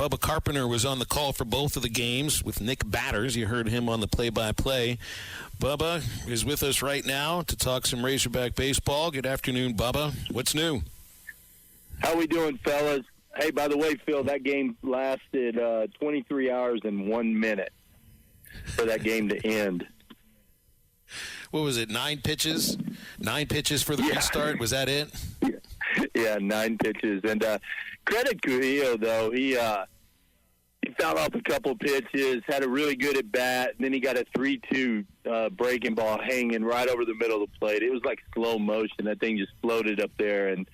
Bubba Carpenter was on the call for both of the games with Nick Batters. You heard him on the play-by-play. Bubba is with us right now to talk some Razorback baseball. Good afternoon, Bubba. What's new? How we doing, fellas? Hey, by the way, Phil, that game lasted 23 hours and 1 minute for that game to end. What was it, 9 pitches? 9 pitches for the restart? Was that it? Yeah, 9 pitches. And credit Kuhio, though. He fouled off a couple pitches, had a really good at-bat, and then he got a 3-2 breaking ball hanging right over the middle of the plate. It was like slow motion. That thing just floated up there. And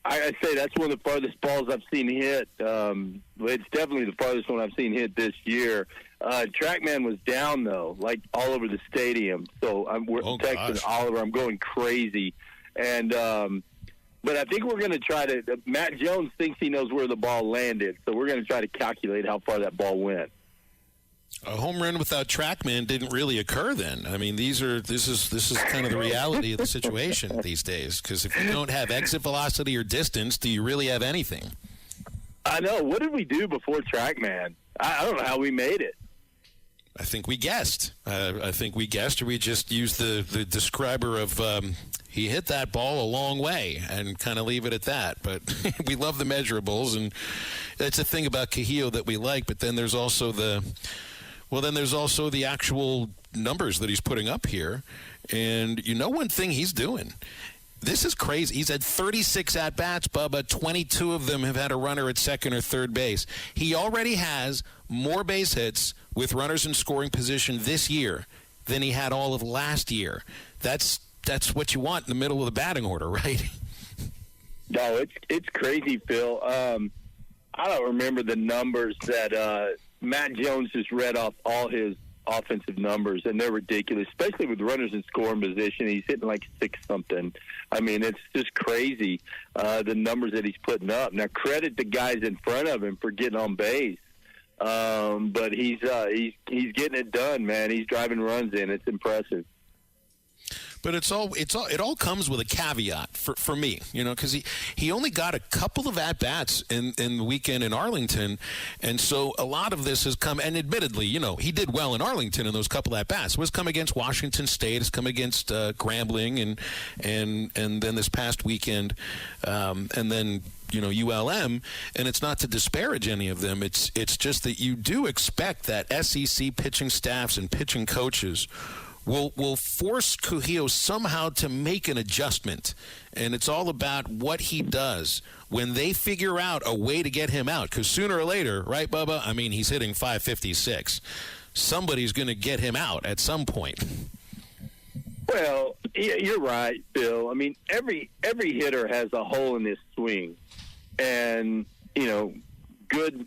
I say that's one of the farthest balls I've seen hit. It's definitely the farthest one I've seen hit this year. Trackman was down, though, like all over the stadium. So we're texting Oliver. I'm going crazy. And but I think we're going to try to – Matt Jones thinks he knows where the ball landed, so we're going to try to calculate how far that ball went. A home run without Trackman didn't really occur then. I mean, this is kind of the reality of the situation these days, because if you don't have exit velocity or distance, do you really have anything? I know. What did we do before Trackman? I don't know how we made it. I think we guessed. Or we just used the describer of he hit that ball a long way and kind of leave it at that. But we love the measurables, and that's a thing about Kuhio that we like. But then there's also the actual numbers that he's putting up here. And you know one thing he's doing? This is crazy. He's had 36 at-bats, Bubba. 22 of them have had a runner at second or third base. He already has more base hits with runners in scoring position this year than he had all of last year. That's what you want in the middle of the batting order, right? No, it's crazy, Phil. I don't remember the numbers that Matt Jones just read off all his offensive numbers, and they're ridiculous, especially with runners in scoring position. He's hitting like 6-something. I mean, it's just crazy, the numbers that he's putting up. Now, credit the guys in front of him for getting on base. But he's getting it done, man. He's driving runs in. It's impressive. But it all comes with a caveat for me, because he only got a couple of at-bats in the weekend in Arlington, and so a lot of this has come, and admittedly, he did well in Arlington in those couple at-bats. It was come against Washington State, it's come against Grambling, and then this past weekend, and then ULM, and it's not to disparage any of them. It's just that you do expect that SEC pitching staffs and pitching coaches will force Kuhio somehow to make an adjustment. And it's all about what he does when they figure out a way to get him out. Because sooner or later, right, Bubba? I mean, he's hitting 556. Somebody's going to get him out at some point. Well, you're right, Bill. I mean, every hitter has a hole in his swing. And, good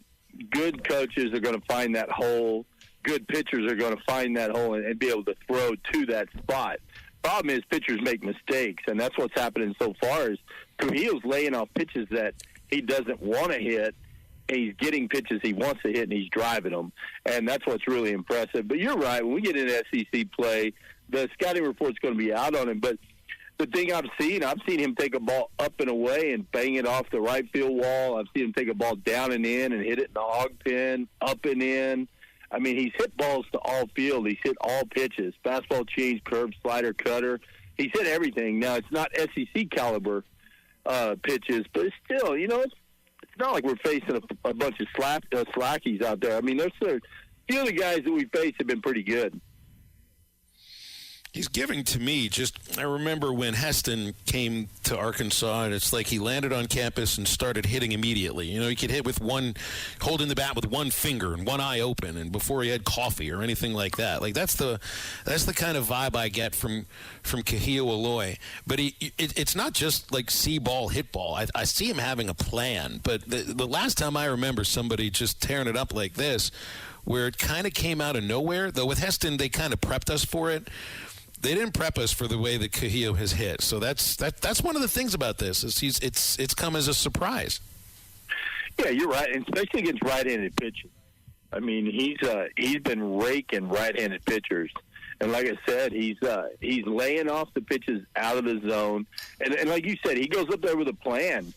coaches are going to find that hole. Good pitchers are going to find that hole and be able to throw to that spot. Problem is pitchers make mistakes, and that's what's happening so far is Kuhio's laying off pitches that he doesn't want to hit, and he's getting pitches he wants to hit, and he's driving them. And that's what's really impressive. But you're right. When we get into SEC play, the scouting report's going to be out on him. But the thing I've seen him take a ball up and away and bang it off the right field wall. I've seen him take a ball down and in and hit it in the hog pen, up and in. I mean, he's hit balls to all field. He's hit all pitches, fastball, change, curve, slider, cutter. He's hit everything. Now, it's not SEC caliber pitches, but it's still, it's not like we're facing a bunch of slackies out there. I mean, a few of the guys that we face have been pretty good. He's giving to me I remember when Heston came to Arkansas, and it's like he landed on campus and started hitting immediately. He could hit with holding the bat with one finger and one eye open, and before he had coffee or anything like that. Like that's the kind of vibe I get from Kuhio Aloy. But it's not just like see ball, hit ball. I see him having a plan. But the last time I remember somebody just tearing it up like this, where it kind of came out of nowhere, though with Heston they kind of prepped us for it. They didn't prep us for the way that Kuhio has hit. So that's one of the things about this is it's come as a surprise. Yeah, you're right, and especially against right-handed pitchers. I mean, he's been raking right-handed pitchers, and like I said, he's laying off the pitches out of the zone, and like you said, he goes up there with a plan.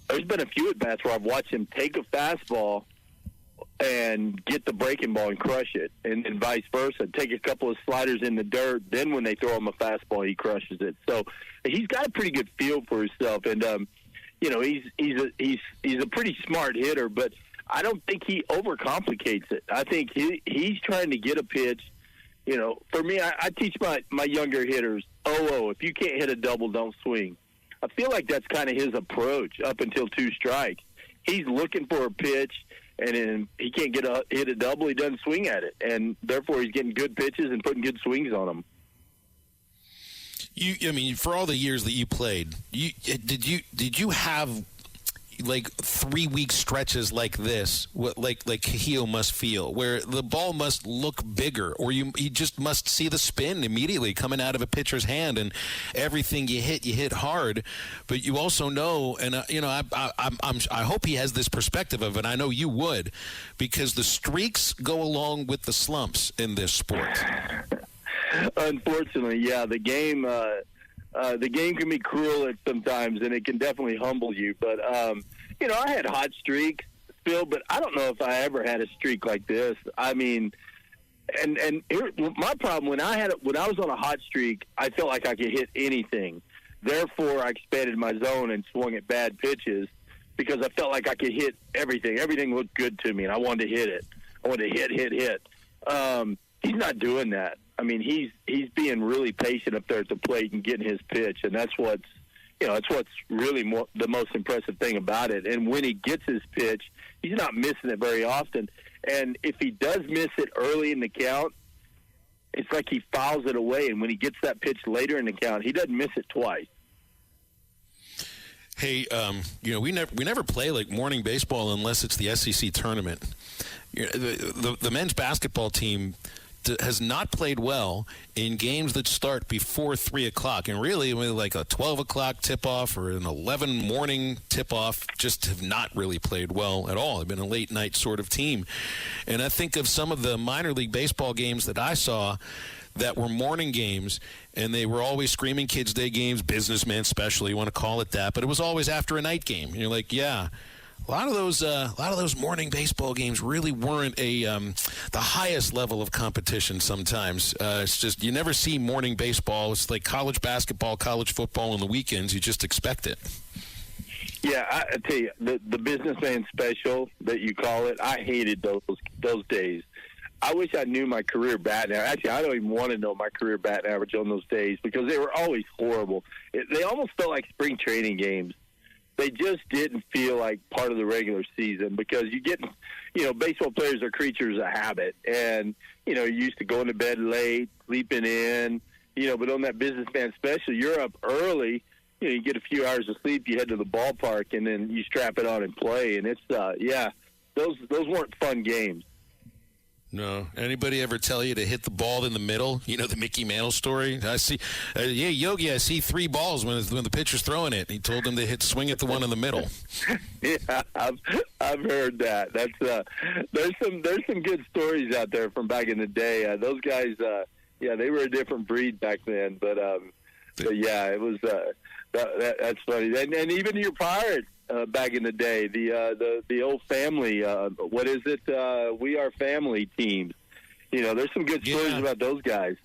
there's been a few at-bats where I've watched him take a fastball and get the breaking ball and crush it, and then vice versa. Take a couple of sliders in the dirt, then when they throw him a fastball, he crushes it. So he's got a pretty good feel for himself, and he's a pretty smart hitter, but I don't think he overcomplicates it. I think he's trying to get a pitch. For me, I teach my younger hitters, if you can't hit a double, don't swing. I feel like that's kind of his approach up until 2 strikes. He's looking for a pitch, and then he can't hit a double, he doesn't swing at it, and therefore he's getting good pitches and putting good swings on them. For all the years that you played, did you have like 3-week stretches like this, like Kuhio must feel, where the ball must look bigger, or you just must see the spin immediately coming out of a pitcher's hand, and everything you hit hard, but you also know, and I hope he has this perspective of it. I know you would, because the streaks go along with the slumps in this sport. Unfortunately, yeah, the game can be cruel at sometimes, and it can definitely humble you. But I had hot streaks, Phil, but I don't know if I ever had a streak like this. I mean, and my problem when I was on a hot streak, I felt like I could hit anything. Therefore, I expanded my zone and swung at bad pitches because I felt like I could hit everything. Everything looked good to me, and I wanted to hit it. I wanted to hit. He's not doing that. I mean, he's being really patient up there at the plate and getting his pitch, and that's what's really the most impressive thing about it. And when he gets his pitch, he's not missing it very often. And if he does miss it early in the count, it's like he fouls it away. And when he gets that pitch later in the count, he doesn't miss it twice. Hey, we never play like morning baseball unless it's the SEC tournament. The men's basketball team has not played well in games that start before 3 o'clock, and really like a 12 o'clock tip-off or an 11 morning tip-off just have not really played well at all. They've been a late night sort of team. And I think of some of the minor league baseball games that I saw that were morning games, and they were always Screaming Kids Day games, businessman special, you want to call it that, but it was always after a night game. And you're like, yeah. A lot of those morning baseball games really weren't the highest level of competition. Sometimes it's just you never see morning baseball. It's like college basketball, college football on the weekends. You just expect it. Yeah, I tell you, the businessman special that you call it, I hated those days. I wish I knew my career batting average. Actually, I don't even want to know my career batting average on those days because they were always horrible. They almost felt like spring training games. They just didn't feel like part of the regular season because baseball players are creatures of habit. And, you're used to going to bed late, sleeping in, but on that businessman special, you're up early, you get a few hours of sleep, you head to the ballpark, and then you strap it on and play. And it's, those weren't fun games. No. Anybody ever tell you to hit the ball in the middle? The Mickey Mantle story? I see. Yogi, I see 3 balls when the pitcher's throwing it. He told him to swing at the one in the middle. Yeah, I've heard that. That's there's some good stories out there from back in the day. Those guys, they were a different breed back then. But yeah, it was that's funny. And even your Pirates. Back in the day, the old family, what is it? We Are Family teams. There's some good stories about those guys.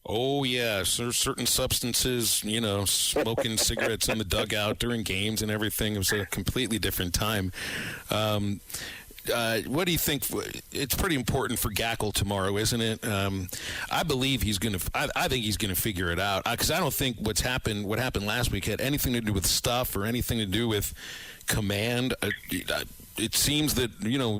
Oh, yeah. So certain substances, smoking cigarettes in the dugout during games and everything. It was a completely different time. What do you think? It's pretty important for Gackle tomorrow, isn't it? I believe he's going to. I think he's going to figure it out because I don't think what happened last week had anything to do with stuff or anything to do with command. It seems that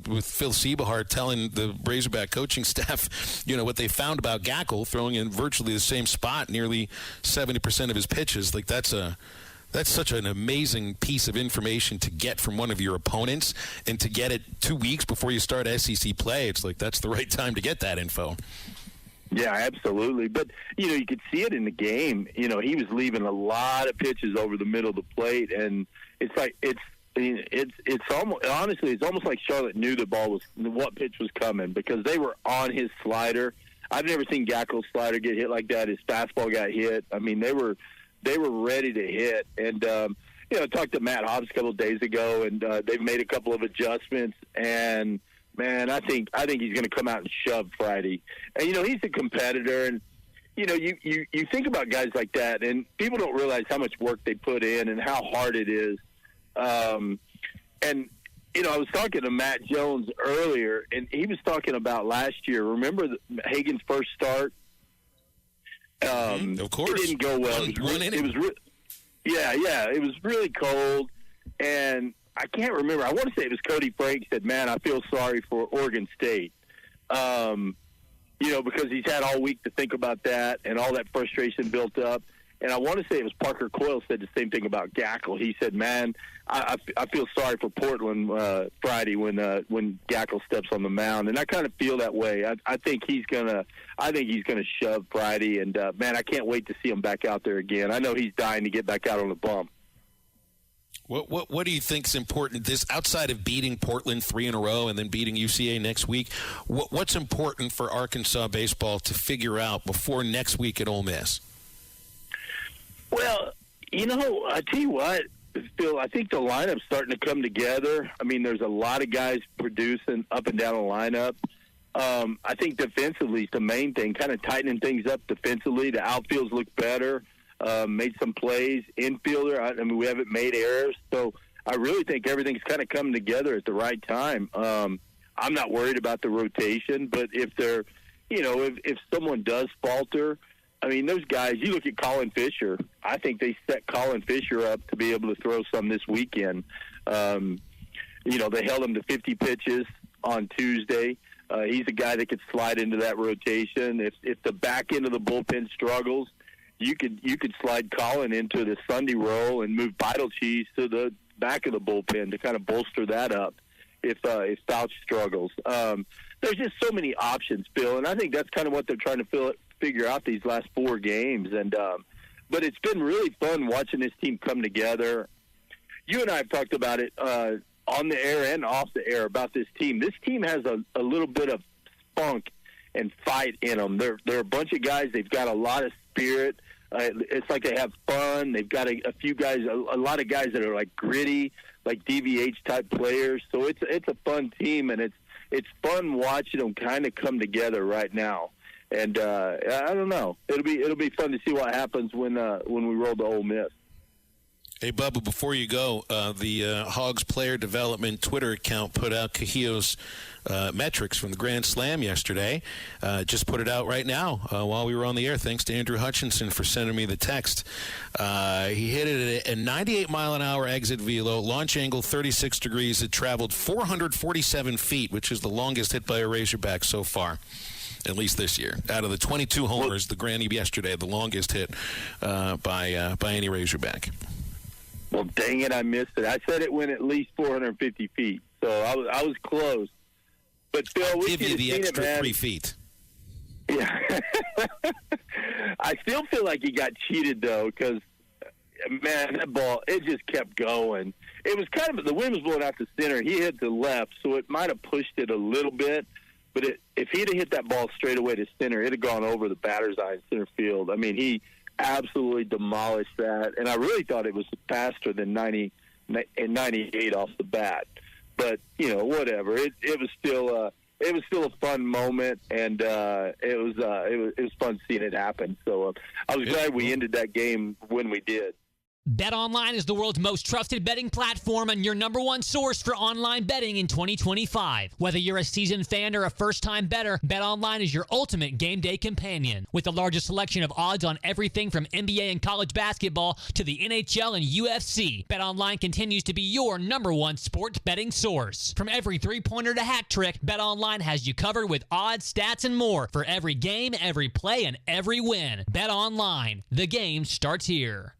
with Phil Siebehart telling the Razorback coaching staff, what they found about Gackle throwing in virtually the same spot, nearly 70% of his pitches. Like that's such an amazing piece of information to get from one of your opponents, and to get it 2 weeks before you start SEC play. It's like that's the right time to get that info. Yeah, absolutely. But, you could see it in the game. He was leaving a lot of pitches over the middle of the plate, and it's almost like Charlotte knew what pitch was coming because they were on his slider. I've never seen Gackle's slider get hit like that. His fastball got hit. I mean, they were ready to hit, and talked to Matt Hobbs a couple of days ago, and they've made a couple of adjustments. And man, I think he's going to come out and shove Friday. And he's a competitor, and you think about guys like that, and people don't realize how much work they put in and how hard it is. And I was talking to Matt Jones earlier, and he was talking about last year. Remember Hagen's first start? Of course, it didn't go well. It was really cold, and I can't remember. I want to say it was Cody Frank said, "Man, I feel sorry for Oregon State." Because he's had all week to think about that, and all that frustration built up. And I want to say it was Parker Coyle said the same thing about Gackle. He said, "Man, I feel sorry for Portland Friday when Gackle steps on the mound." And I kind of feel that way. I think he's gonna shove Friday. And man, I can't wait to see him back out there again. I know he's dying to get back out on the bump. What do you think is important? This outside of beating Portland 3 in a row and then beating UCA next week, what's important for Arkansas baseball to figure out before next week at Ole Miss? Well, I tell you what, Phil, I think the lineup's starting to come together. I mean, there's a lot of guys producing up and down the lineup. I think defensively is the main thing, kind of tightening things up defensively. The outfields look better, made some plays. Infielder, I mean, we haven't made errors. So I really think everything's kind of coming together at the right time. I'm not worried about the rotation, but if they're, if someone does falter, I mean, those guys, you look at Colin Fisher. I think they set Colin Fisher up to be able to throw some this weekend. They held him to 50 pitches on Tuesday. He's a guy that could slide into that rotation. If the back end of the bullpen struggles, you could slide Colin into the Sunday role and move Vital Cheese to the back of the bullpen to kind of bolster that up if Fouch struggles. There's just so many options, Bill, and I think that's kind of what they're trying to figure out these last 4 games. And but it's been really fun watching this team come together. You and I have talked about it on the air and off the air about this team. This team has a little bit of spunk and fight in them. They're a bunch of guys. They've got a lot of spirit. It's like they have fun. They've got a few guys, a lot of guys that are like gritty, like DVH type players. So it's a fun team, and it's fun watching them kind of come together right now. And I don't know. It'll be fun to see what happens when we roll to Ole Miss. Hey, Bubba, before you go, the Hogs player development Twitter account put out Kuhio's metrics from the Grand Slam yesterday. Just put it out right now while we were on the air. Thanks to Andrew Hutchinson for sending me the text. He hit it at a 98-mile-an-hour exit velo, launch angle 36 degrees. It traveled 447 feet, which is the longest hit by a Razorback so far, at least this year. Out of the 22 homers, the Granny yesterday, the longest hit by any Razorback. Well, dang it, I missed it. I said it went at least 450 feet, so I was close. But Phil, we give you the extra it, 3 feet. Yeah, I still feel like he got cheated though, because man, that ball, it just kept going. It was kind of, the wind was blowing out to center. He hit to left, so it might have pushed it a little bit. But if he'd have hit that ball straight away to center, it'd have gone over the batter's eye in center field. I mean, he absolutely demolished that, and I really thought it was faster than 98 off the bat. But whatever. It was still a fun moment, and it was fun seeing it happen. So I was glad we ended that game when we did. BetOnline is the world's most trusted betting platform and your number one source for online betting in 2025. Whether you're a seasoned fan or a first-time bettor, BetOnline is your ultimate game day companion. With the largest selection of odds on everything from NBA and college basketball to the NHL and UFC, BetOnline continues to be your number one sports betting source. From every three-pointer to hat trick, BetOnline has you covered with odds, stats, and more for every game, every play, and every win. BetOnline, the game starts here.